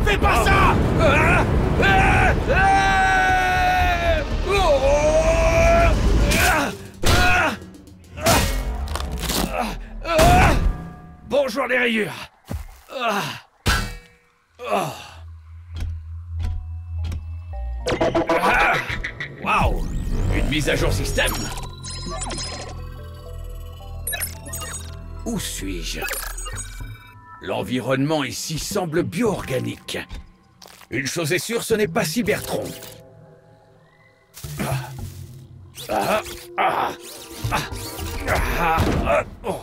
Fais pas ça! Bonjour les rayures. Waouh! Une mise à jour système. Où suis-je? L'environnement ici semble bio-organique. Une chose est sûre, ce n'est pas Cybertron. Oh.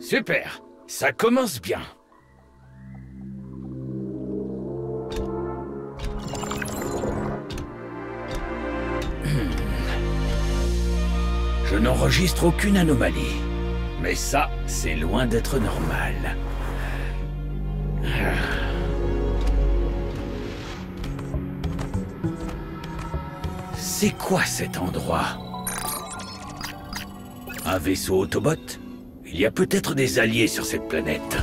Super, ça commence bien. Je n'enregistre aucune anomalie. Mais ça, c'est loin d'être normal. C'est quoi cet endroit? Un vaisseau Autobot? Il y a peut-être des alliés sur cette planète.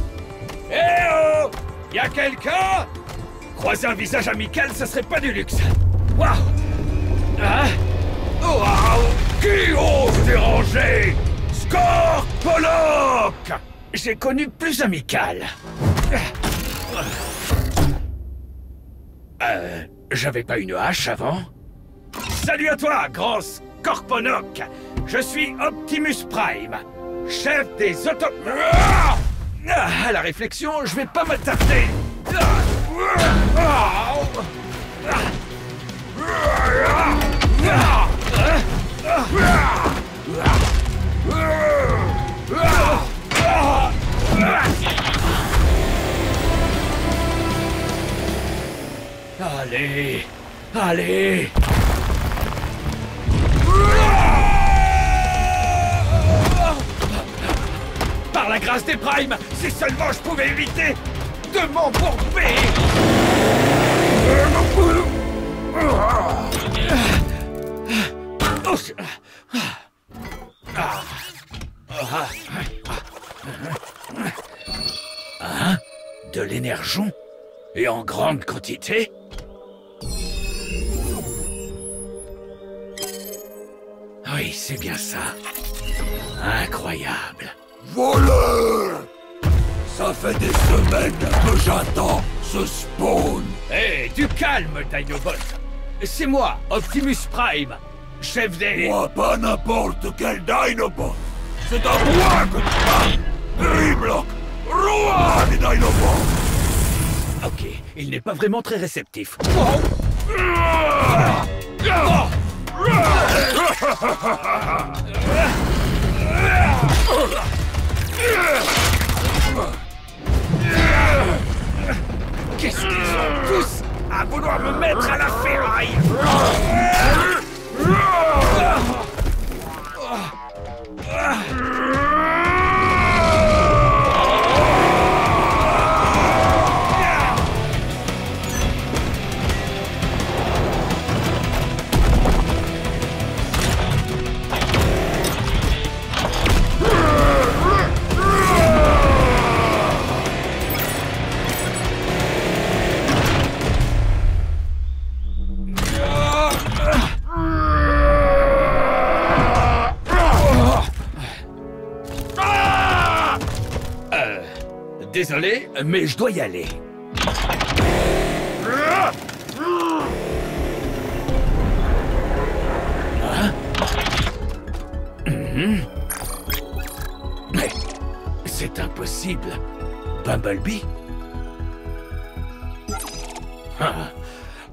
Eh oh! Y a quelqu'un? Croiser un visage amical, ça serait pas du luxe. Waouh! Hein? Waouh! Qui ose déranger? Scorpoloc! J'ai connu plus amical. J'avais pas une hache avant? Salut à toi, grand Scorponok! Je suis Optimus Prime, chef des à la réflexion, je vais pas m'attarder. Allez, allez. Par la grâce des Primes, si seulement je pouvais éviter de m'embourber. Hein? De l'énergon? Et en grande quantité? Oui, c'est bien ça. Incroyable. Voleur! Ça fait des semaines que j'attends ce spawn. Hé, du calme, Dinobot. C'est moi, Optimus Prime, chef des... Moi, pas n'importe quel Dinobot. C'est à moi que tu parles. Grimlock, roi des Dinobots. Ok, il n'est pas vraiment très réceptif. Qu'est-ce qu'ils ont tous à vouloir me mettre à la ferraille? Désolé, mais je dois y aller. Hein? Mais c'est impossible. Bumblebee?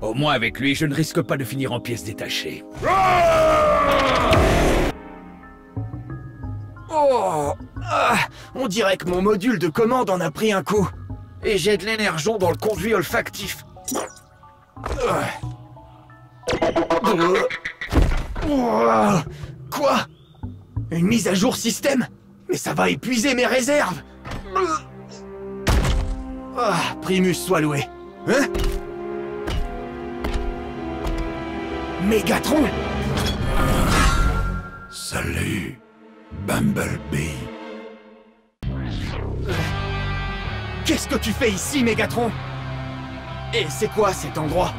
Au moins avec lui, je ne risque pas de finir en pièces détachées. Oh! On dirait que mon module de commande en a pris un coup. Et j'ai de l'énergon dans le conduit olfactif. Quoi? Une mise à jour système? Mais ça va épuiser mes réserves. Primus soit loué. Hein? Mégatron! Salut, Bumblebee. Qu'est-ce que tu fais ici, Mégatron? Et c'est quoi cet endroit?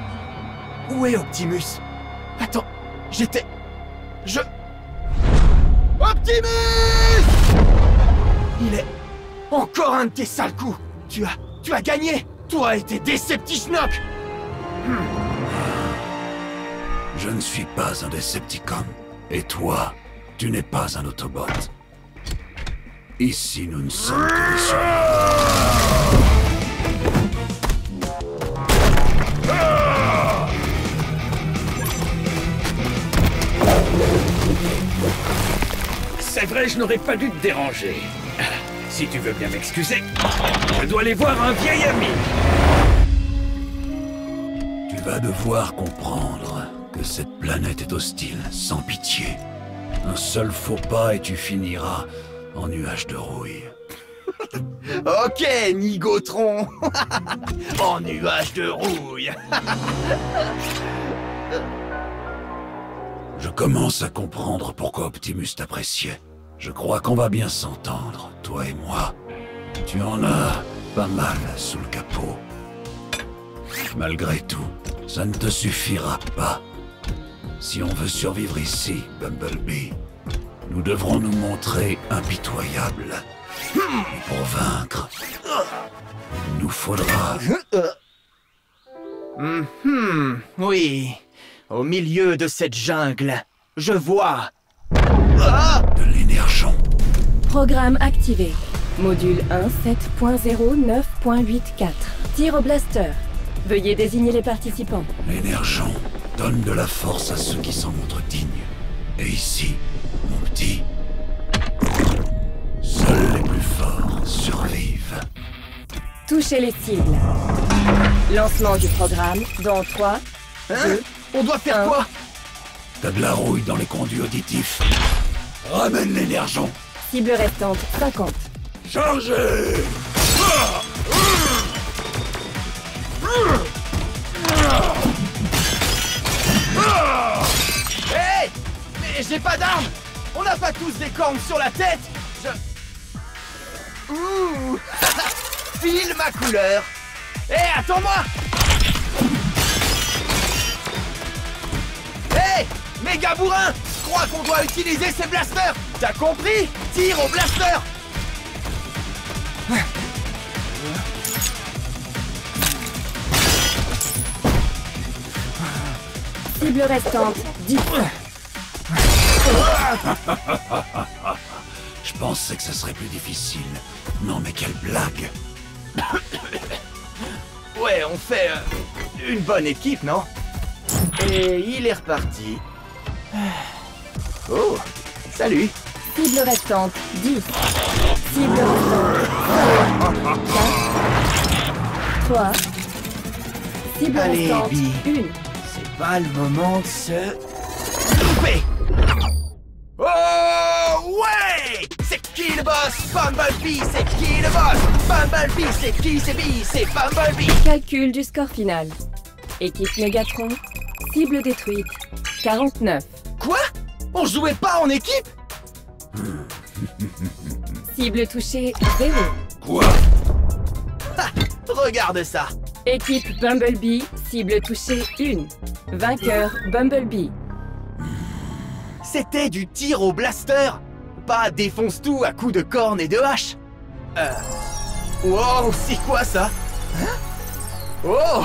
Où est Optimus? Attends, j'étais... Optimus! Il est... encore un de tes sales coups! Tu as gagné! Toi et tes Decepticons! Je ne suis pas un Decepticon. Et toi, tu n'es pas un Autobot. Ici, nous ne sommes que des survivants. C'est vrai, je n'aurais pas dû te déranger. Si tu veux bien m'excuser, je dois aller voir un vieil ami. Tu vas devoir comprendre que cette planète est hostile, sans pitié. Un seul faux pas et tu finiras en nuage de rouille. Ok, Nigotron. En nuage de rouille. Je commence à comprendre pourquoi Optimus t'appréciait. Je crois qu'on va bien s'entendre, toi et moi. Tu en as pas mal sous le capot. Malgré tout, ça ne te suffira pas. Si on veut survivre ici, Bumblebee, nous devrons nous montrer impitoyables. Et pour vaincre, il nous faudra... Oui, au milieu de cette jungle, je vois... de l'énergon. Programme activé. Module 1.7.0.9.8.4. Tir au blaster. Veuillez désigner les participants. L'énergon donne de la force à ceux qui s'en montrent dignes. Et ici, mon petit, seuls les plus forts survivent. Touchez les cibles. Lancement du programme dans 3, 2, On doit faire quoi? T'as de la rouille dans les conduits auditifs. Ramène l'énergon. cible restante 50. Chargez! Hey! Mais j'ai pas d'armes! On n'a pas tous des cornes sur la tête! Ouh! File ma couleur! Hé, attends-moi! Hé! Méga bourrin! Je crois qu'on doit utiliser ces blasters! T'as compris? Tire au blaster! Cible restante 10. Je pensais que ça serait plus difficile. Non mais quelle blague! Ouais, on fait une bonne équipe, non? Et il est reparti. Oh, salut! Cible restante 10. Cible restante 4, 3. Cible Allez, restante Bee. 1. C'est pas le moment de se... louper! Oh, ouais! C'est qui le boss? Bumblebee, c'est qui le boss? Bumblebee, c'est qui? C'est Bee, c'est Bumblebee! Calcul du score final. Équipe Megatron. Cible détruite 49. Quoi? On jouait pas en équipe? Cible touchée 0. Quoi? Regarde ça! Équipe Bumblebee, cible touchée 1. Vainqueur Bumblebee. C'était du tir au blaster! Pas défonce tout à coups de cornes et de hache! Wow, c'est quoi ça? Hein? Oh!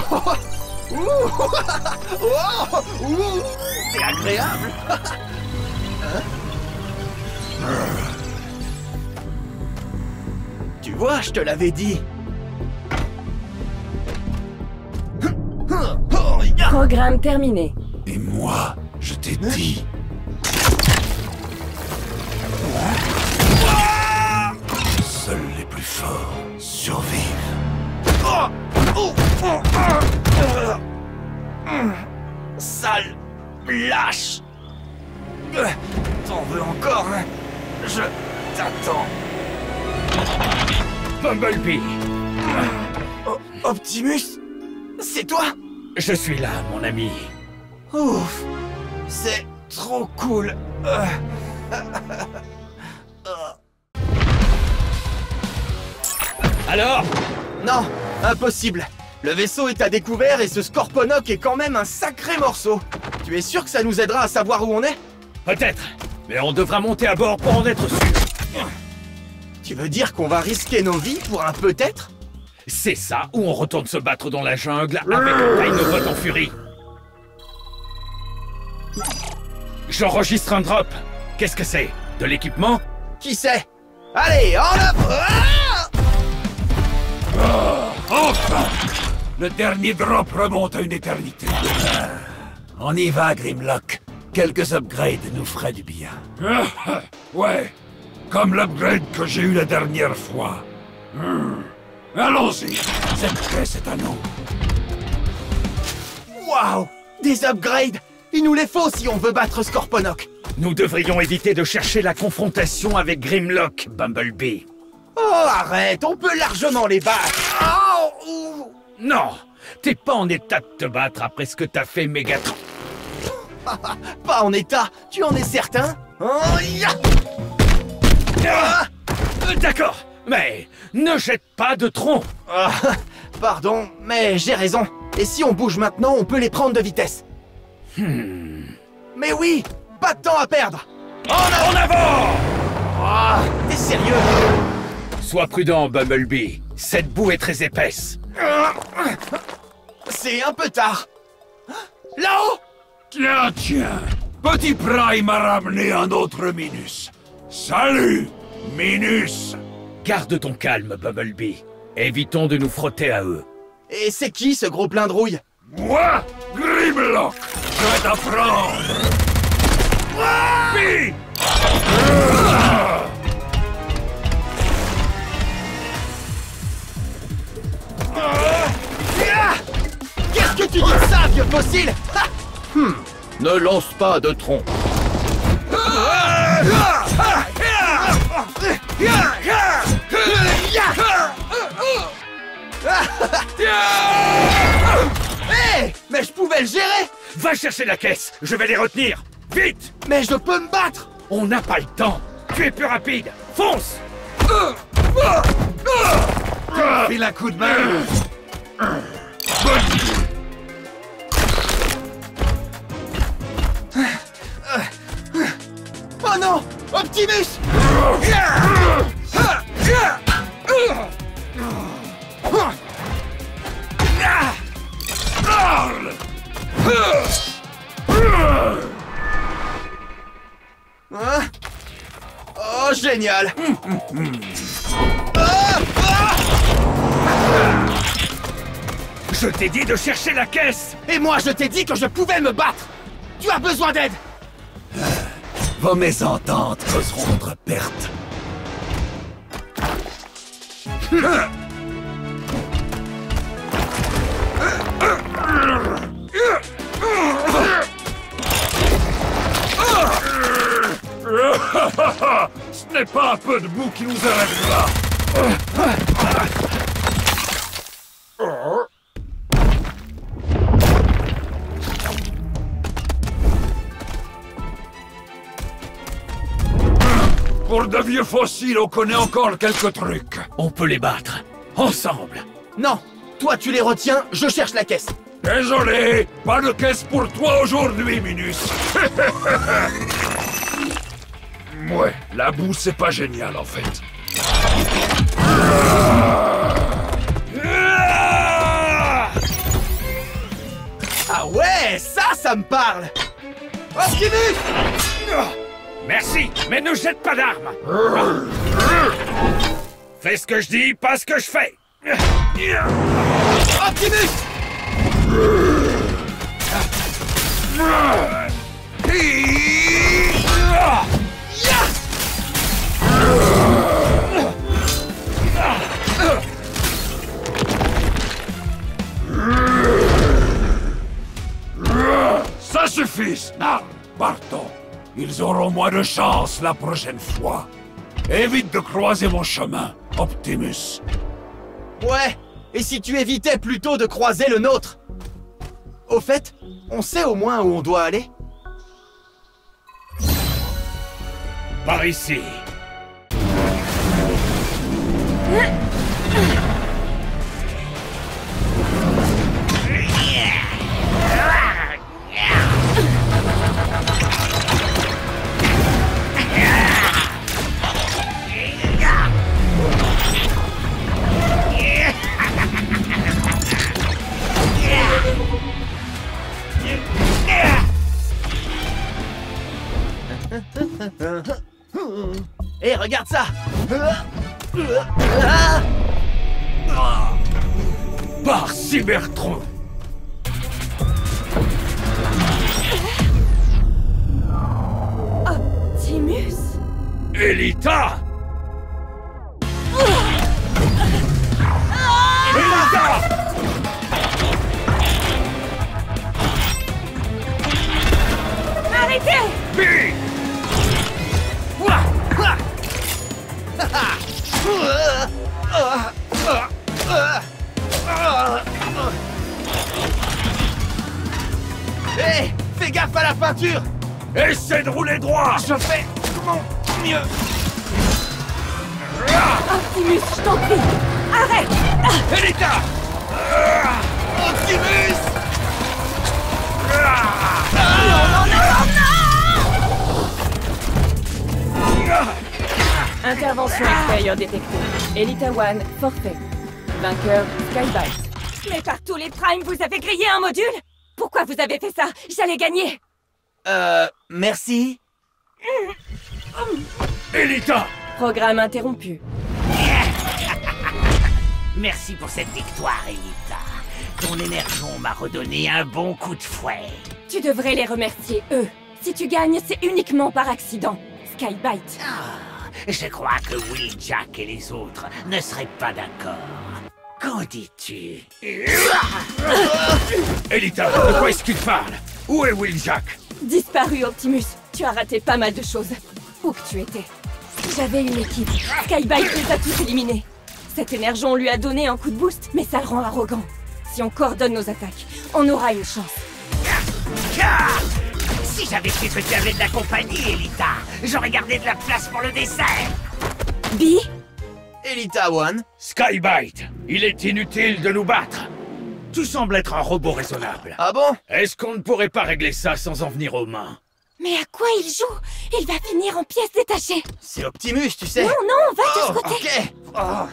Ouh! Oh! Ouh! C'est agréable! Hein? Tu vois, je te l'avais dit! Programme terminé. Et moi, je t'ai dit... Seuls les plus forts survivent. Sale lâche! T'en veux encore, hein? Je t'attends. Bumblebee, Optimus? C'est toi? je suis là, mon ami. Ouf! C'est trop cool! Alors, Non, impossible! Le vaisseau est à découvert et ce Scorponok est quand même un sacré morceau. Tu es sûr que ça nous aidera à savoir où on est? Peut-être, mais on devra monter à bord pour en être sûr. Tu veux dire qu'on va risquer nos vies pour un peut-être? C'est ça, ou on retourne se battre dans la jungle avec Dinobot en furie. J'enregistre un drop. Qu'est-ce que c'est? De l'équipement? Qui sait? Allez, en œuvre! Enfin! Le dernier drop remonte à une éternité. On y va, Grimlock. Quelques upgrades nous feraient du bien. Ouais, comme l'upgrade que j'ai eu la dernière fois. Allons-y, cette caisse est à nous. Waouh! Des upgrades! Il nous les faut si on veut battre Scorponok. Nous devrions éviter de chercher la confrontation avec Grimlock, Bumblebee. Oh, arrête, on peut largement les battre. Oh! Non, t'es pas en état de te battre après ce que t'as fait, Megatron. Pas en état, tu en es certain? Oh, ya! D'accord, mais ne jette pas de tronc. Ah, pardon, mais j'ai raison. Et si on bouge maintenant, on peut les prendre de vitesse. Mais oui, pas de temps à perdre. En avant! Ah, t'es sérieux? Sois prudent, Bumblebee. Cette boue est très épaisse. C'est un peu tard. Là-haut! Tiens, tiens. Petit Prime a ramené un autre Minus. Salut, Minus. Garde ton calme, Bumblebee. Évitons de nous frotter à eux. Et c'est qui ce gros plein de rouille? Moi, Grimlock, je vais t'apprendre. Bee! Qu'est-ce que tu dis de ça, vieux fossile? Ne lance pas de tronc. Hé! Mais je pouvais le gérer! Va chercher la caisse, je vais les retenir. Vite! Mais je peux me battre! On n'a pas le temps. Tu es plus rapide. Fonce! File un coup de main. Bonne idée. Oh non! Optimus! Hein? Oh, génial! Je t'ai dit de chercher la caisse! Et moi, je t'ai dit que je pouvais me battre! Tu as besoin d'aide! Vos mésententes causeront notre perte. Ce n'est pas un peu de boue qui nous arrêtera. Pour de vieux fossiles, on connaît encore quelques trucs. On peut les battre. Ensemble. Non! Toi, tu les retiens, je cherche la caisse! Désolé, pas de caisse pour toi aujourd'hui, Minus. Ouais, la boue, c'est pas génial, en fait. Ah ouais, ça me parle! Optimus! Merci, mais ne jette pas d'armes. Fais ce que je dis, pas ce que je fais. Optimus! Ça suffit, Snarl. Partons. Ils auront moins de chance la prochaine fois. Évite de croiser mon chemin, Optimus. Ouais, et si tu évitais plutôt de croiser le nôtre? Au fait, on sait au moins où on doit aller? Par ici. regarde ça. Par Cybertron! Optimus? Elita! Elita! Arrêtez! Bee! Hé, fais gaffe à la peinture. Essaie de rouler droit! Je fais mon mieux. Optimus, je t'en prie! Arrête! Elita! Optimus. Intervention extérieure détectée. Elita One, forfait. Vainqueur, Skybite. Mais par tous les primes, vous avez grillé un module? Pourquoi vous avez fait ça? J'allais gagner! Merci. Elita! Programme interrompu. Merci pour cette victoire, Elita. Ton énergon m'a redonné un bon coup de fouet. Tu devrais les remercier, eux. Si tu gagnes, c'est uniquement par accident. Skybite. Je crois que Wheeljack et les autres ne seraient pas d'accord. Qu'en dis-tu? Elita, de quoi est-ce qu'il parle? Où est Wheeljack? Disparu, Optimus. Tu as raté pas mal de choses. Où que tu étais? Si j'avais une équipe, Skybite les a tous éliminés. Cet énergon lui a donné un coup de boost, mais ça le rend arrogant. Si on coordonne nos attaques, on aura une chance. Si j'avais su que tu avais de la compagnie, Elita, j'aurais gardé de la place pour le dessert. Bee? Elita One. Skybite, il est inutile de nous battre. Tu sembles être un robot raisonnable. Ah bon? Est-ce qu'on ne pourrait pas régler ça sans en venir aux mains? Mais à quoi il joue? Il va finir en pièces détachées. C'est Optimus, tu sais. Non, non, va de ce Oh, côté. ok. Oh.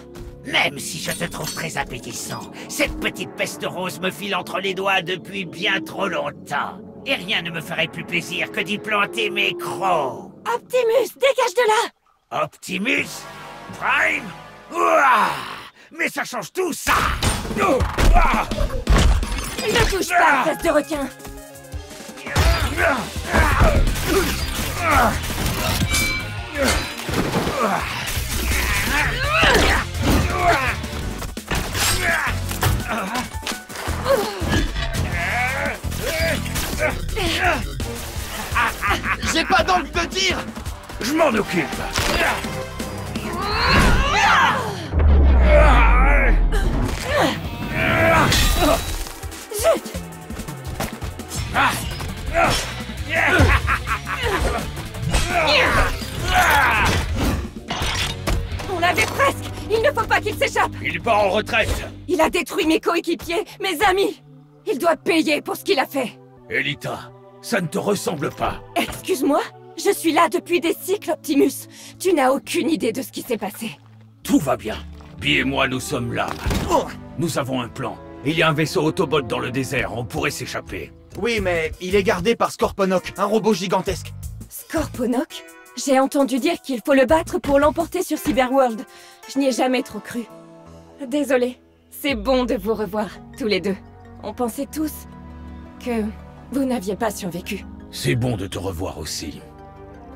Même si je te trouve très appétissant, cette petite peste rose me file entre les doigts depuis bien trop longtemps. Et rien ne me ferait plus plaisir que d'y planter mes crocs. Optimus, dégage de là! Optimus Prime. Ouah, mais ça change tout, ça. Ah! Ne touche pas, face de requin. J'ai pas d'angle de tir. Je m'en occupe. Zut! On l'avait presque! Il ne faut pas qu'il s'échappe! Il bat en retraite. Il a détruit mes coéquipiers, mes amis! Il doit payer pour ce qu'il a fait! Elita, ça ne te ressemble pas. Excuse-moi? Je suis là depuis des cycles, Optimus! Tu n'as aucune idée de ce qui s'est passé. Tout va bien. Pi et moi, nous sommes là. Oh. Nous avons un plan. Il y a un vaisseau Autobot dans le désert, on pourrait s'échapper. Oui, mais il est gardé par Scorponok, un robot gigantesque. Scorponok? J'ai entendu dire qu'il faut le battre pour l'emporter sur Cyberworld. Je n'y ai jamais trop cru. Désolée. C'est bon de vous revoir, tous les deux. On pensait tous que vous n'aviez pas survécu. C'est bon de te revoir aussi.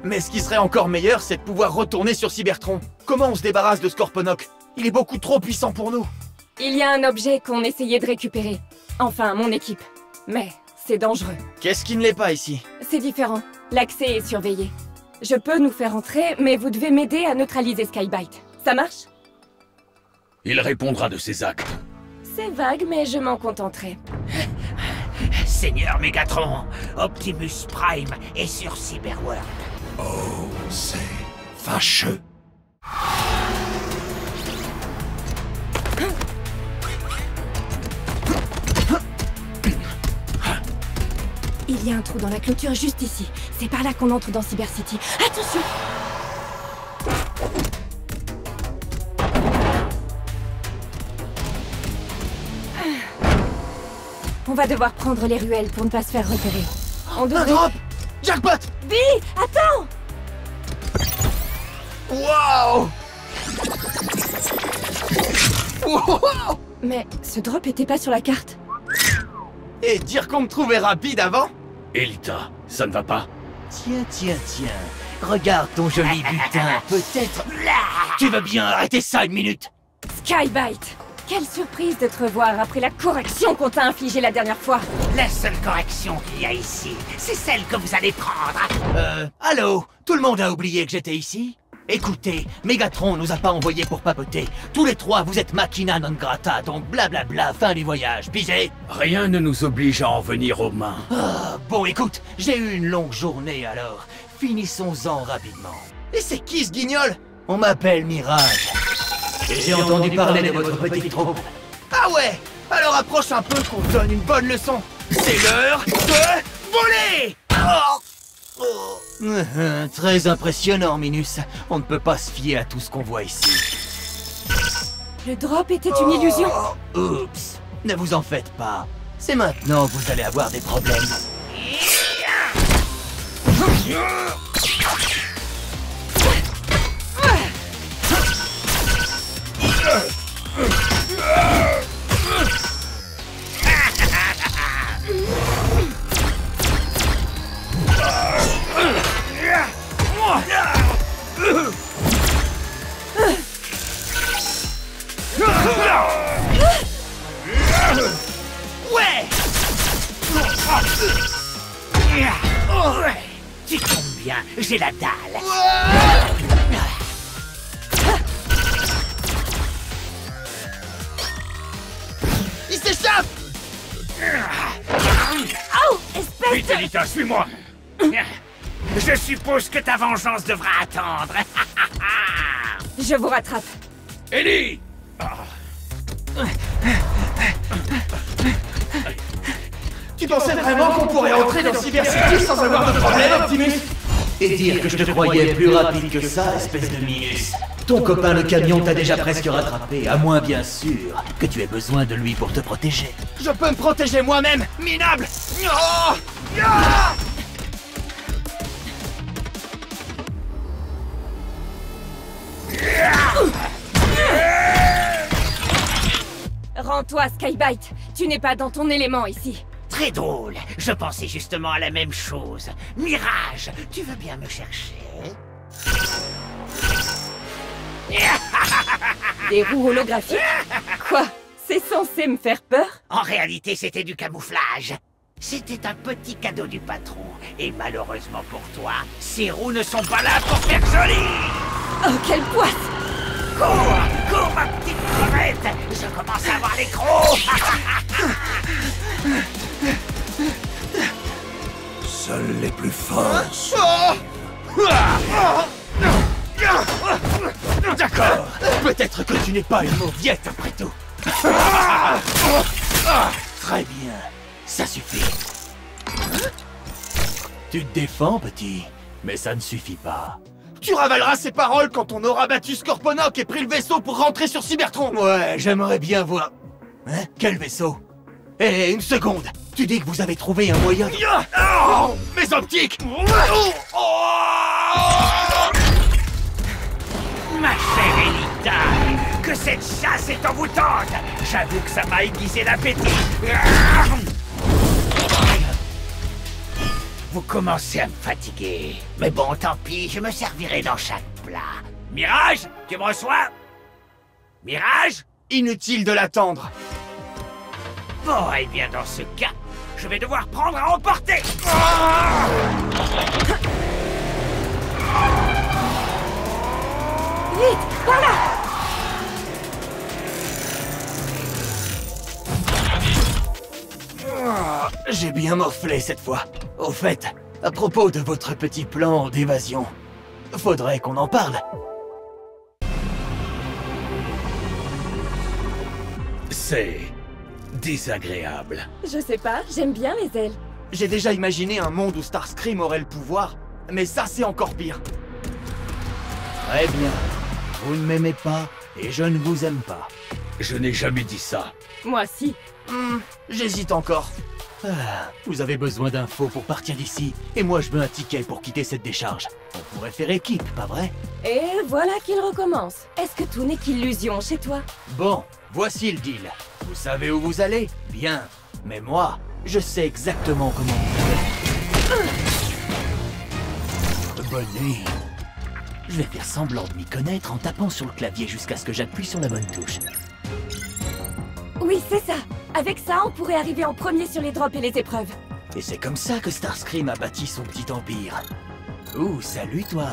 Mais ce qui serait encore meilleur, c'est de pouvoir retourner sur Cybertron. Comment on se débarrasse de Scorponok? Il est beaucoup trop puissant pour nous. Il y a un objet qu'on essayait de récupérer. Enfin, mon équipe. Mais c'est dangereux. Qu'est-ce qui ne l'est pas ici? C'est différent. L'accès est surveillé. Je peux nous faire entrer, mais vous devez m'aider à neutraliser Skybite. Ça marche? Il répondra de ses actes. C'est vague, mais je m'en contenterai. Seigneur Megatron, Optimus Prime est sur Cyberworld. Oh, c'est fâcheux. Il y a un trou dans la clôture juste ici. C'est par là qu'on entre dans Cyber City. Attention! On va devoir prendre les ruelles pour ne pas se faire repérer. On Un devrait... drop! Jackpot! Bee! Attends! Waouh! Wow! Mais ce drop était pas sur la carte. Et dire qu'on me trouvait rapide avant? Elita, ça ne va pas? Tiens. Regarde ton joli butin, peut-être... Tu veux bien arrêter ça une minute? Skybite! Quelle surprise de te revoir après la correction qu'on t'a infligée la dernière fois. La seule correction qu'il y a ici, c'est celle que vous allez prendre. Allô? Tout le monde a oublié que j'étais ici? Écoutez, Megatron nous a pas envoyés pour papoter. Tous les trois, vous êtes machina non grata, donc blablabla, fin du voyage, pigé? Rien ne nous oblige à en venir aux mains. Ah, bon, écoute, j'ai eu une longue journée alors. Finissons-en rapidement. Et c'est qui ce guignol? On m'appelle Mirage. Et j'ai entendu parler de votre petite troupe. Ah ouais? Alors approche un peu qu'on te donne une bonne leçon. C'est l'heure de voler! Très impressionnant, Minus. On ne peut pas se fier à tout ce qu'on voit ici. Le drop était une illusion. Oups. Ne vous en faites pas. C'est maintenant que vous allez avoir des problèmes. Ouais! Tu tombes bien, j'ai la dalle. Il s'échappe! Oh, espèce Vite, Elita, suis-moi! Je suppose que ta vengeance devra attendre. de... Je vous rattrape. Ellie! Tu pensais vraiment qu'on pourrait entrer dans Cyber City sans avoir de problème, Optimus? Et dire que je te croyais plus rapide que ça, espèce de Minus. Ton copain le camion t'a déjà presque rattrapé, à moins bien sûr que tu aies besoin de lui pour te protéger. Je peux me protéger moi-même, minable! Oh! Ah! Rends-toi, Skybite. Tu n'es pas dans ton élément ici. Très drôle, je pensais justement à la même chose. Mirage, tu veux bien me chercher? Des roues holographiques? Quoi? C'est censé me faire peur? En réalité, c'était du camouflage. C'était un petit cadeau du patron. Et malheureusement pour toi, ces roues ne sont pas là pour faire joli! Oh, quelle poisse! Cours, ma petite crevette! Je commence à avoir les crocs! Seuls les plus forts. D'accord. Peut-être que tu n'es pas une mauviette après tout. Très bien. Ça suffit. Tu te défends, petit, mais ça ne suffit pas. Tu ravaleras ces paroles quand on aura battu Scorponok et pris le vaisseau pour rentrer sur Cybertron. Ouais, j'aimerais bien voir... Hein? Quel vaisseau? Eh, une seconde. Tu dis que vous avez trouvé un moyen de... Oh, mes optiques! Ma chère Elita, que cette chasse est envoûtante! J'avoue que ça m'a aiguisé l'appétit. Vous commencez à me fatiguer. Mais bon, tant pis, je me servirai dans chaque plat. Mirage, tu me reçois? Mirage? Inutile de l'attendre. Bon, eh bien, dans ce cas, je vais devoir prendre à emporter. Vite, par là! J'ai bien morflé cette fois. Au fait, à propos de votre petit plan d'évasion, faudrait qu'on en parle. C'est... désagréable. Je sais pas, j'aime bien les ailes. J'ai déjà imaginé un monde où Starscream aurait le pouvoir, mais ça c'est encore pire. Très bien. Vous ne m'aimez pas, et je ne vous aime pas. Je n'ai jamais dit ça. Moi si. J'hésite encore. Vous avez besoin d'infos pour partir d'ici, et moi je veux un ticket pour quitter cette décharge. On pourrait faire équipe, pas vrai? Et voilà qu'il recommence. Est-ce que tout n'est qu'illusion chez toi? Bon, voici le deal. Vous savez où vous allez? Bien. Mais moi, je sais exactement comment vous allez. Bonne nuit. Je vais faire semblant de m'y connaître en tapant sur le clavier jusqu'à ce que j'appuie sur la bonne touche. Oui, c'est ça. Avec ça, on pourrait arriver en premier sur les drops et les épreuves. Et c'est comme ça que Starscream a bâti son petit empire. Ouh, salut toi.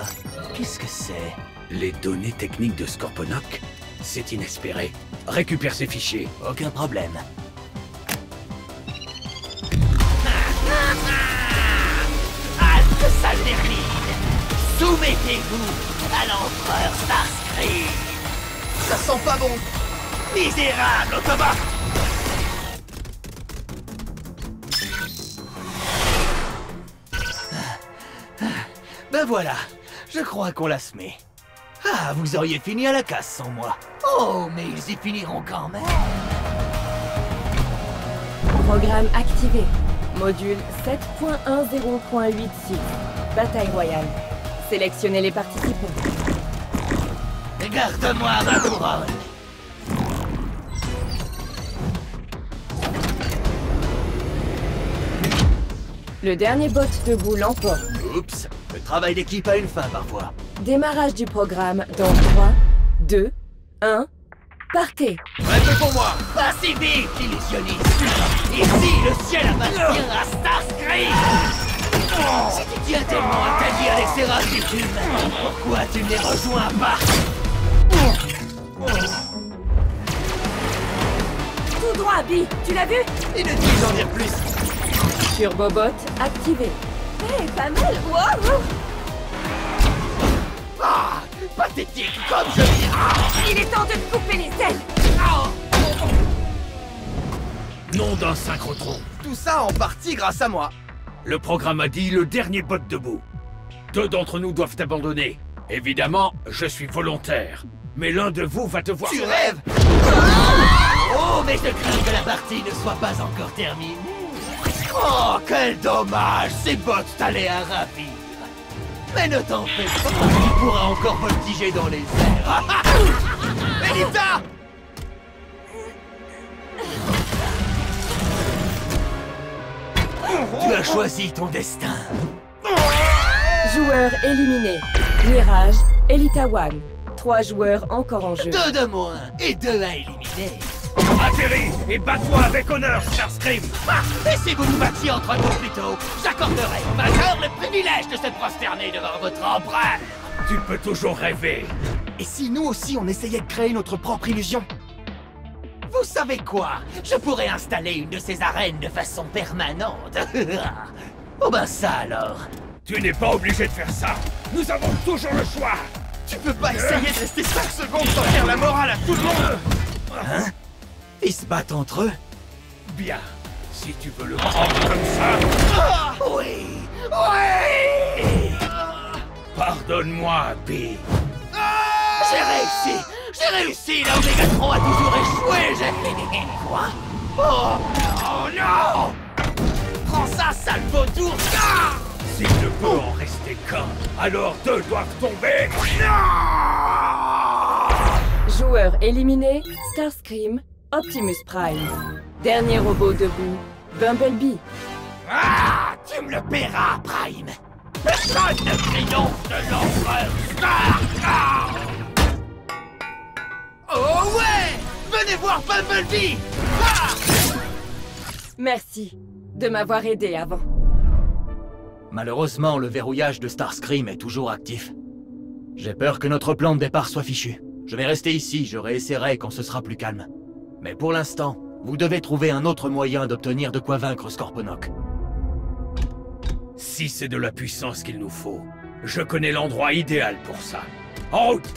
Qu'est-ce que c'est? Les données techniques de Scorponok? C'est inespéré. Récupère ces fichiers. Aucun problème. Halte Saldermine! Soumettez-vous à l'empereur Starscream! Ça sent pas bon. Misérable Autobot! Ben voilà, je crois qu'on l'a semé. Ah, vous auriez fini à la casse sans moi. Oh, mais ils y finiront quand même. Programme activé. Module 7.10.86. Bataille royale. Sélectionnez les participants. Garde-moi ma couronne! Le dernier bot debout l'emporte. Oups, le travail d'équipe a une fin parfois. Démarrage du programme dans 3, 2, 1. Partez! Restez pour moi. Pas si vite, illusionniste! Ici, le ciel appartient à Starscream! Si tu tiens tellement à ta vie avec ces racitudes, pourquoi tu ne les rejoins pas? Tout droit, Bee! Tu l'as vu? Inutile d'en dire plus. Turbobot activé. Eh, pas mal! Wow! Ah, pathétique comme je dis. Il est temps de te couper les ailes! Nom d'un synchrotron. Tout ça en partie grâce à moi. Le programme a dit le dernier bot debout. 2 d'entre nous doivent abandonner. Évidemment, je suis volontaire. Mais l'un de vous va devoir... Tu rêves? Oh, mais je crains que la partie ne soit pas encore terminée. Oh, quel dommage! Ces bottes t'allaient à ravir. Mais ne t'en fais pas, tu pourras encore voltiger dans les airs. Elita! Tu as choisi ton destin. Joueurs éliminés. Mirage, Elita One. 3 joueurs encore en jeu. 2 de moins et 2 à éliminer. Atterris et bats-toi avec honneur, Starscream. Et si vous nous battiez entre nous plus tôt, j'accorderais au vainqueur le privilège de se prosterner devant votre empereur. Tu peux toujours rêver. Et si nous aussi on essayait de créer notre propre illusion? Vous savez quoi? Je pourrais installer une de ces arènes de façon permanente. Oh ben ça alors. Tu n'es pas obligé de faire ça. Nous avons toujours le choix. Tu peux pas essayer de rester 5 secondes sans faire la morale à tout le monde? Hein? Ils se battent entre eux? Bien. Si tu veux le prendre comme ça... Ah, oui! Oui! Pardonne-moi, Bee. J'ai réussi! Là où Megatron a toujours échoué! Quoi? Oh non! Prends ça, sale vautour! Ah! S'il ne peut en rester qu'un, alors 2 doivent tomber. Joueurs éliminés. Starscream, Optimus Prime. Dernier robot debout. Bumblebee. Ah! Tu me le paieras, Prime! Personne ne triomphe de l'empereur Star! Ah! Oh ouais! Venez voir Bumblebee! Ah! Merci de m'avoir aidé avant. Malheureusement, le verrouillage de Starscream est toujours actif. J'ai peur que notre plan de départ soit fichu. Je vais rester ici, je réessayerai quand ce sera plus calme. Mais pour l'instant, vous devez trouver un autre moyen d'obtenir de quoi vaincre Scorponok. Si c'est de la puissance qu'il nous faut, je connais l'endroit idéal pour ça. En route!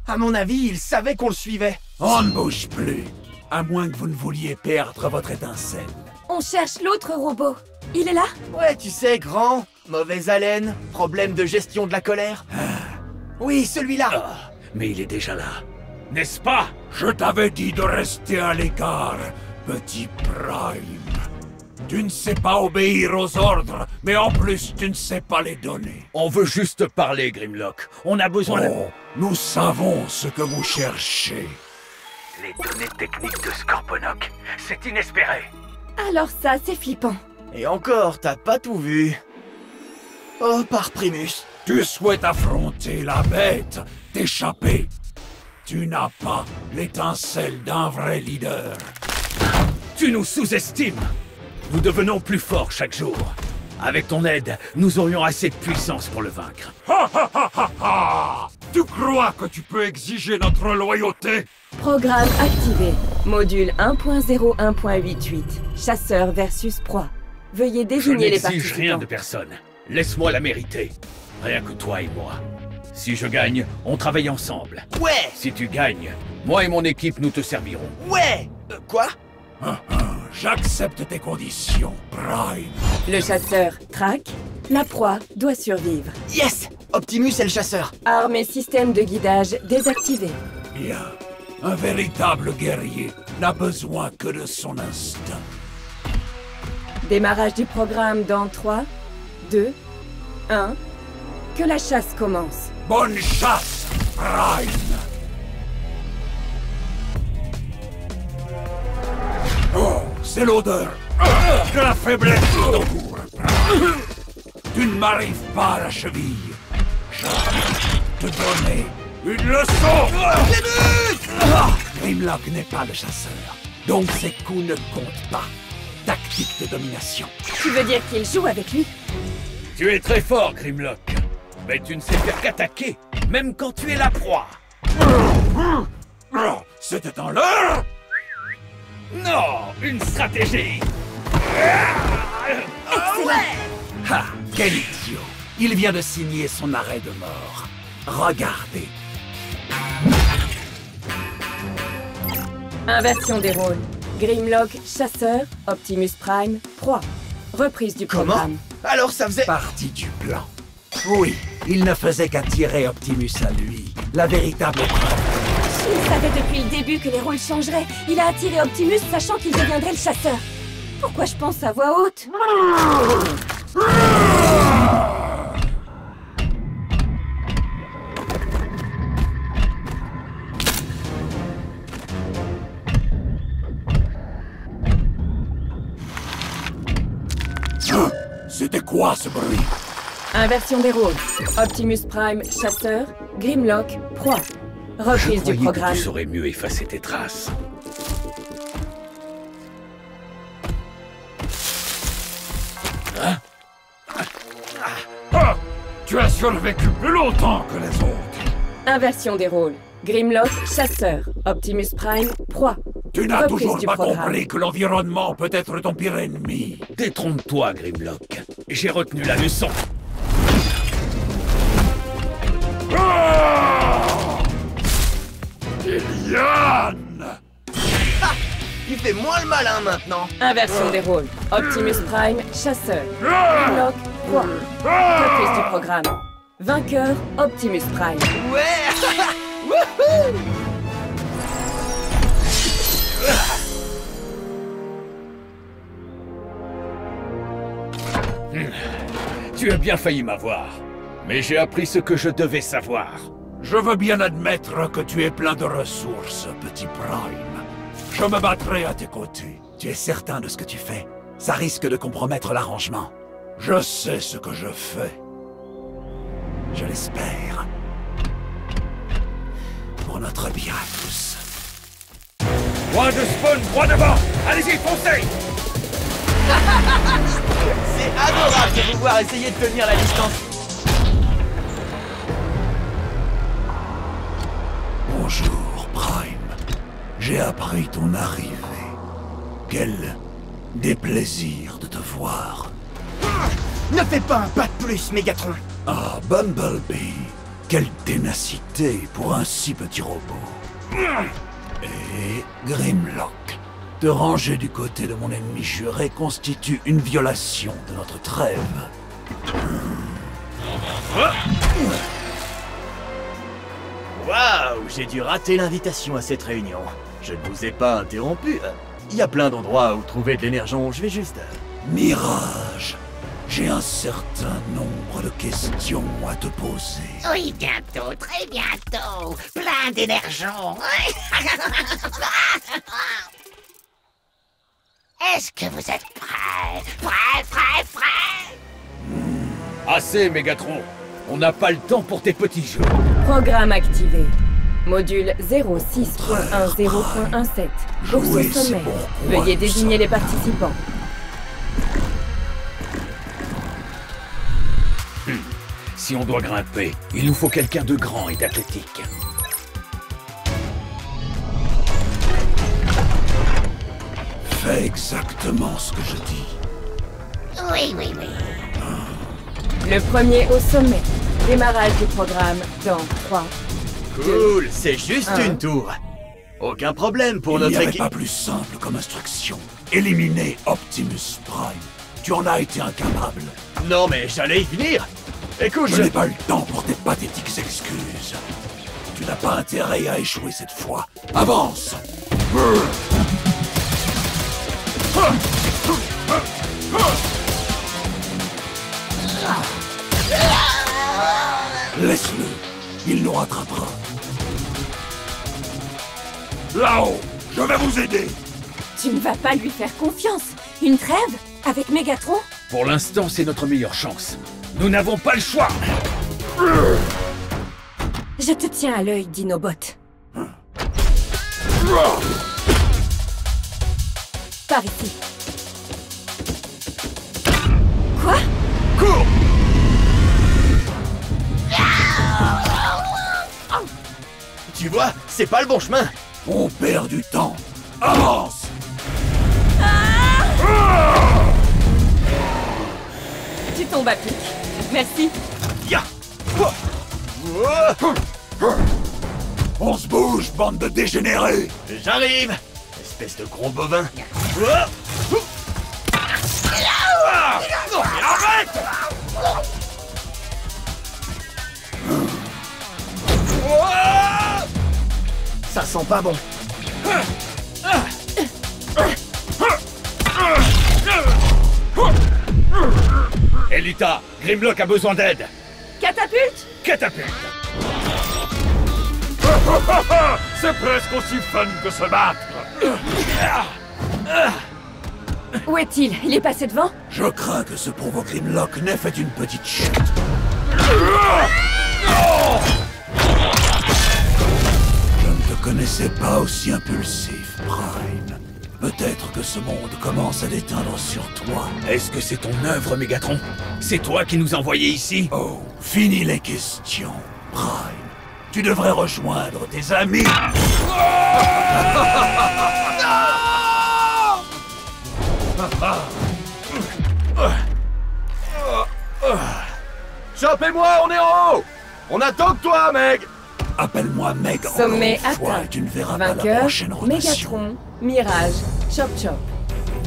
À mon avis, il savait qu'on le suivait. On ne bouge plus. À moins que vous ne vouliez perdre votre étincelle. On cherche l'autre robot. Il est là? Ouais, tu sais, grand, mauvaise haleine, problème de gestion de la colère. Oui, celui-là. Ah, mais il est déjà là. N'est-ce pas? Je t'avais dit de rester à l'écart, petit Prime. Tu ne sais pas obéir aux ordres, mais en plus tu ne sais pas les donner. On veut juste parler, Grimlock. On a besoin de... Oh, nous savons ce que vous cherchez. Les données techniques de Scorponok. C'est inespéré. Alors ça, c'est flippant. Et encore, t'as pas tout vu. Oh, par Primus. Tu souhaites affronter la bête, t'échapper. Tu n'as pas l'étincelle d'un vrai leader. Tu nous sous-estimes. Nous devenons plus forts chaque jour. Avec ton aide, nous aurions assez de puissance pour le vaincre. Ha ha ha ha ha! Tu crois que tu peux exiger notre loyauté? Programme activé. Module 1.01.88. Chasseur versus proie. Veuillez Je désigner les n'exige participants. rien de personne. Laisse-moi la mériter. Rien que toi et moi. Si je gagne, on travaille ensemble. Ouais, Si tu gagnes, moi et mon équipe nous te servirons. ouais. Quoi? J'accepte tes conditions, Prime. Le chasseur traque. La proie doit survivre. Yes! Optimus est le chasseur. Armes et système de guidage désactivés. Bien. Un véritable guerrier n'a besoin que de son instinct. Démarrage du programme dans 3, 2, 1. Que la chasse commence. Bonne chasse, Prime! Oh, c'est l'odeur de la faiblesse d'Augur. Tu ne m'arrives pas à la cheville. Je vais te donner une leçon. Grimlock n'est pas le chasseur, donc ses coups ne comptent pas. Tactique de domination. Tu veux dire qu'il joue avec lui? Tu es très fort, Grimlock. Mais tu ne sais faire qu'attaquer, même quand tu es la proie. Oh, c'était en l'heure. Non, une stratégie. Ha! Quel idiot! Il vient de signer son arrêt de mort. Regardez. Inversion des rôles. Grimlock, chasseur. Optimus Prime, proie. Reprise du Comment? programme. Alors ça faisait... Partie du plan. Oui, il ne faisait qu'attirer Optimus à lui. La véritable preuve. Il savait depuis le début que les rôles changeraient. Il a attiré Optimus sachant qu'il deviendrait le chasseur. Pourquoi je pense à voix haute? C'était quoi ce bruit? Inversion des rôles. Optimus Prime, chasseur. Grimlock, proie. Reprise du Que programme. tu saurais mieux effacer tes traces. Ah! Tu as survécu plus longtemps que les autres. Inversion des rôles. Grimlock, chasseur. Optimus Prime, proie. Tu n'as Reprise toujours du pas programme. compris que l'environnement peut être ton pire ennemi. Détrompe-toi, Grimlock. J'ai retenu la leçon. Iliane! Tu fais moins le malin maintenant. Inversion des rôles. Optimus Prime, chasseur. Grimlock, proie. Reprise du programme. Vainqueur, Optimus Prime. Ouais. Wouhou. Tu as bien failli m'avoir. Mais j'ai appris ce que je devais savoir. Je veux bien admettre que tu es plein de ressources, petit Prime. Je me battrai à tes côtés. Tu es certain de ce que tu fais? Ça risque de compromettre l'arrangement. Je sais ce que je fais. Je l'espère. Pour notre bien à tous. Droit de spawn, droit devant. Allez-y, foncez. C'est adorable de vous voir essayer de tenir la distance. Bonjour, Prime. J'ai appris ton arrivée. Quel déplaisir de te voir. Ne fais pas un pas de plus, Megatron. Ah, Bumblebee. Quelle ténacité pour un si petit robot. Et Grimlock. Te ranger du côté de mon ennemi juré constitue une violation de notre trêve. Waouh, j'ai dû rater l'invitation à cette réunion. Je ne vous ai pas interrompu. Il y a plein d'endroits où trouver de l'énergie, je vais juste... Mirage, j'ai un certain nombre de questions à te poser. Oui, bientôt, très bientôt. Plein d'énergie. Est-ce que vous êtes prêts? Prêts? Assez, Mégatron. On n'a pas le temps pour tes petits jeux. Programme activé. Module 06.10.17. Course au sommet. Veuillez désigner les participants. Si on doit grimper, il nous faut quelqu'un de grand et d'athlétique. Fais exactement ce que je dis. Oui. Le premier au sommet. Démarrage du programme dans 3. Cool, c'est juste une tour. Aucun problème pour Il notre n'y avait équipe. pas plus simple comme instruction. Éliminer Optimus Prime. Tu en as été incapable. Non mais j'allais y venir. Écoute, Je n'ai pas le temps pour tes pathétiques excuses. Tu n'as pas intérêt à échouer cette fois. Avance! Laisse-le. Il nous rattrapera. Là-haut, je vais vous aider. Tu ne vas pas lui faire confiance. Une trêve? Avec Mégatron? Pour l'instant, c'est notre meilleure chance. Nous n'avons pas le choix. Je te tiens à l'œil, Dinobot. Par ici. Quoi? cours. Tu vois, c'est pas le bon chemin. On perd du temps. Avance! Tu tombes à pic. Merci. Ya. On se bouge, bande de dégénérés! J'arrive. Espèce de gros bovin. Non mais arrête. Ça sent pas bon. Elita, Grimlock a besoin d'aide. Catapulte? Catapulte. C'est presque aussi fun que se battre. Où est-il? Il est passé devant? Je crains que ce pauvre Grimlock n'ait fait une petite chute. Je ne te connaissais pas aussi impulsif, Prime. Peut-être que ce monde commence à déteindre sur toi. Est-ce que c'est ton œuvre, Mégatron? C'est toi qui nous as envoyés ici? Oh, fini les questions, Prime. Tu devrais rejoindre tes amis. Chopez-moi, on est en haut. On attend que toi, Meg. Appelle-moi Meg Sommet encore une fois atteint. et tu ne verras pas la Vainqueur, prochaine rotation. Mégatron, Mirage, Chop Chop.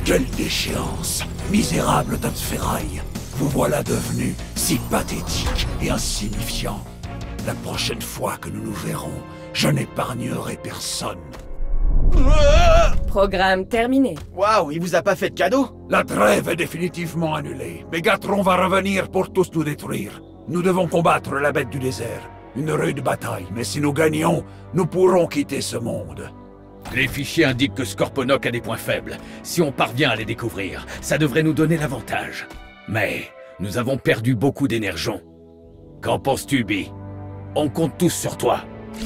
Quelle déchéance! Misérable tas de ferraille! Vous voilà devenu si pathétique et insignifiant. La prochaine fois que nous nous verrons, je n'épargnerai personne. Programme terminé. Waouh, il vous a pas fait de cadeau? La trêve est définitivement annulée. Mégatron va revenir pour tous nous détruire. Nous devons combattre la bête du désert. Une rude bataille, mais si nous gagnons, nous pourrons quitter ce monde. Les fichiers indiquent que Scorponok a des points faibles. Si on parvient à les découvrir, ça devrait nous donner l'avantage. Mais nous avons perdu beaucoup d'énergie. Qu'en penses-tu, Bi? On compte tous sur toi.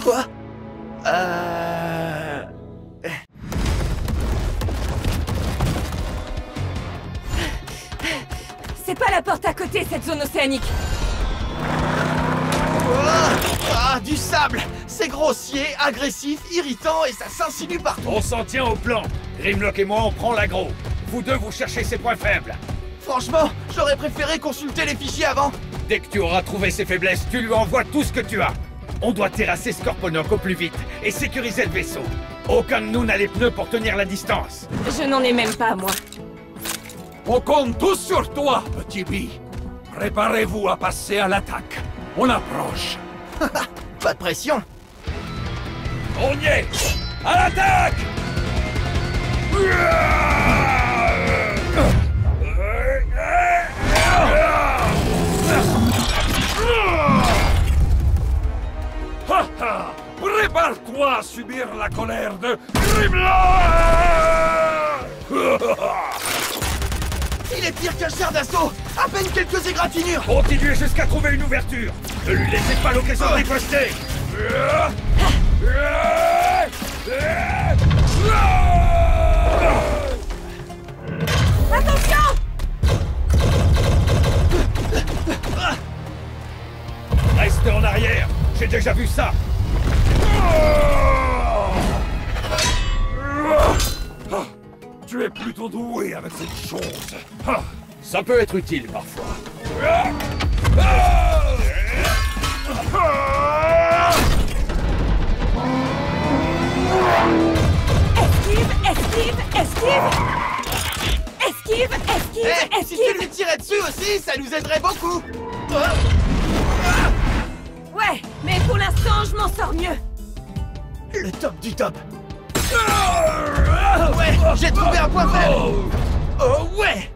Quoi? C'est pas la porte à côté, cette zone océanique. Ah, du sable. C'est grossier, agressif, irritant et ça s'insinue partout. On s'en tient au plan. Grimlock et moi, on prend l'aggro. Vous deux, vous cherchez ses points faibles. Franchement, j'aurais préféré consulter les fichiers avant. Dès que tu auras trouvé ses faiblesses, tu lui envoies tout ce que tu as. On doit terrasser Scorponok au plus vite et sécuriser le vaisseau. Aucun de nous n'a les pneus pour tenir la distance. Je n'en ai même pas, moi. On compte tous sur toi, petit B. Préparez-vous à passer à l'attaque. On approche. Pas de pression. On y est! À l'attaque! Prépare-toi à subir la colère de Grimlock! Il est pire qu'un char d'assaut. À peine quelques égratignures. Continuez jusqu'à trouver une ouverture! Ne lui laissez pas l'occasion de riposter! Attention! Restez en arrière! J'ai déjà vu ça! Tu es plutôt doué avec cette chose. Ça peut être utile parfois. Esquive, esquive, esquive! Esquive, esquive, Eh, si tu esquive! lui tirais dessus aussi, ça nous aiderait beaucoup. Ouais, mais pour l'instant, je m'en sors mieux. Le top du top. Ouais, j'ai trouvé un point faible. Oh ouais.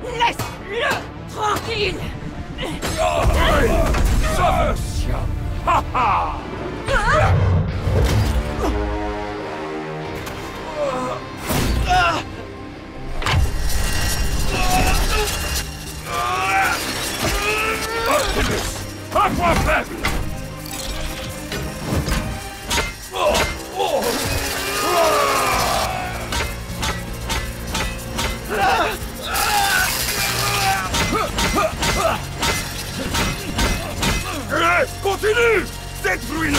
Laisse-le tranquille! Un point faible! Continue! Détruis-le!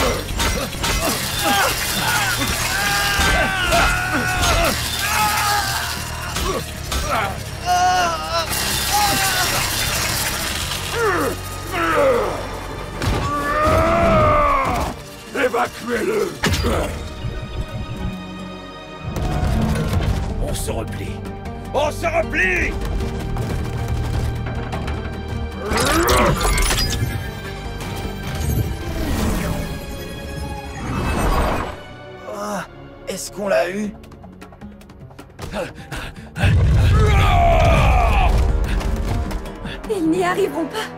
Évacuez-le! On se replie. On se replie! Est-ce qu'on l'a eu? Ils n'y arriveront pas.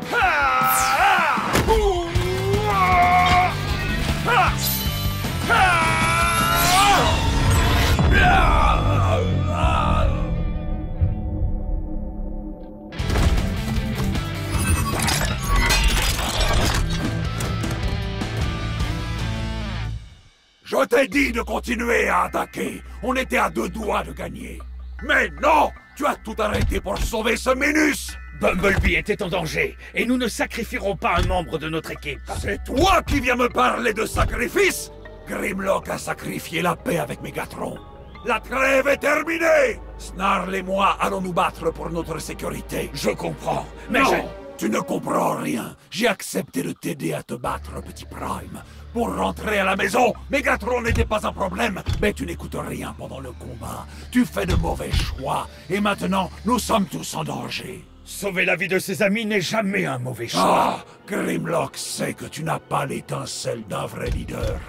Je t'ai dit de continuer à attaquer. On était à 2 doigts de gagner. Mais non! Tu as tout arrêté pour sauver ce Minus! Bumblebee était en danger, et nous ne sacrifierons pas un membre de notre équipe. C'est toi qui viens me parler de sacrifice? Grimlock a sacrifié la paix avec Megatron. La trêve est terminée! Snarl et moi allons nous battre pour notre sécurité. Je comprends, mais Non, tu ne comprends rien. J'ai accepté de t'aider à te battre, petit Prime. Pour rentrer à la maison, Megatron n'était pas un problème, mais tu n'écoutes rien pendant le combat. Tu fais de mauvais choix, et maintenant, nous sommes tous en danger. sauver la vie de ses amis n'est jamais un mauvais choix. Ah, Grimlock sait que tu n'as pas l'étincelle d'un vrai leader.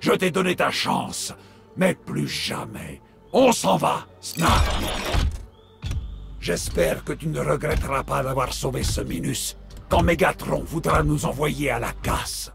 Je t'ai donné ta chance, mais plus jamais. On s'en va, Snap. J'espère que tu ne regretteras pas d'avoir sauvé ce Minus quand Megatron voudra nous envoyer à la casse.